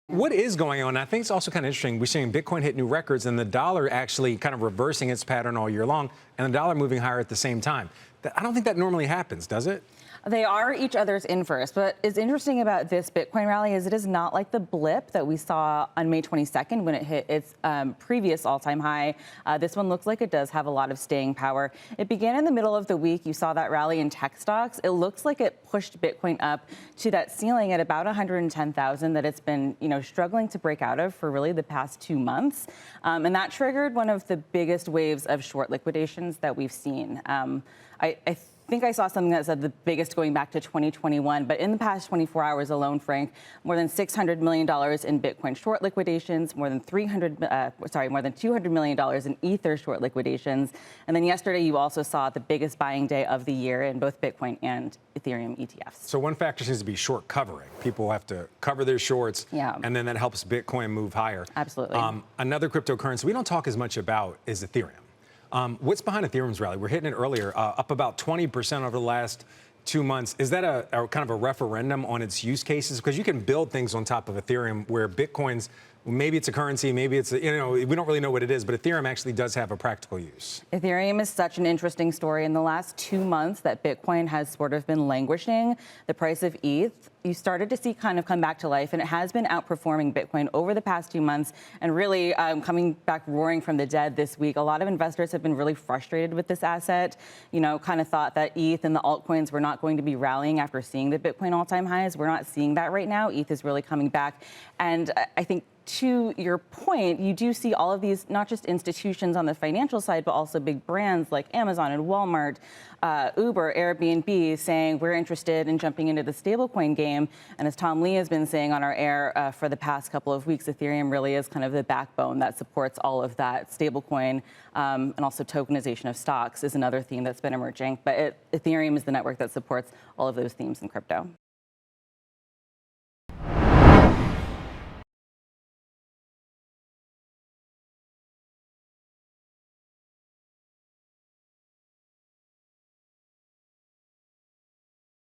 What is going on? I think it's also kind of interesting. We're seeing Bitcoin hit new records and the dollar actually kind of reversing its pattern all year long and the dollar moving higher at the same time. I don't think that normally happens, does it? They are each other's inverse. But what's interesting about this Bitcoin rally is it is not like the blip that we saw on May 22nd when it hit its previous all-time high. This one looks like it does have a lot of staying power. It began in the middle of the week. You saw that rally in tech stocks. It looks like it pushed Bitcoin up to that ceiling at about 110,000 that it's been, struggling to break out of for really the past 2 months. And that triggered one of the biggest waves of short liquidations that we've seen. I think I saw something that said the biggest going back to 2021, but in the past 24 hours alone, Frank, more than $600 million in Bitcoin short liquidations, more than $200 million in Ether short liquidations. And then yesterday, you also saw the biggest buying day of the year in both Bitcoin and Ethereum ETFs. So one factor seems to be short covering. People have to cover their shorts, and then that helps Bitcoin move higher. Absolutely. Another cryptocurrency we don't talk as much about is Ethereum. What's behind Ethereum's rally? We're hitting it earlier, up about 20% over the last 2 months. Is that a kind of a referendum on its use cases? Because you can build things on top of Ethereum where Bitcoin's, maybe it's a currency, maybe it's, we don't really know what it is, but Ethereum actually does have a practical use. Ethereum is such an interesting story. In the last 2 months that Bitcoin has sort of been languishing, the price of ETH, you started to see kind of come back to life, and it has been outperforming Bitcoin over the past 2 months and really coming back roaring from the dead this week. A lot of investors have been really frustrated with this asset, kind of thought that ETH and the altcoins were not going to be rallying after seeing the Bitcoin all-time highs. We're not seeing that right now. ETH is really coming back. And I think to your point, you do see all of these, not just institutions on the financial side, but also big brands like Amazon and Walmart, Uber, Airbnb, saying we're interested in jumping into the stablecoin game. And as Tom Lee has been saying on our air for the past couple of weeks, Ethereum really is kind of the backbone that supports all of that. Stablecoin and also tokenization of stocks is another theme that's been emerging. But Ethereum is the network that supports all of those themes in crypto.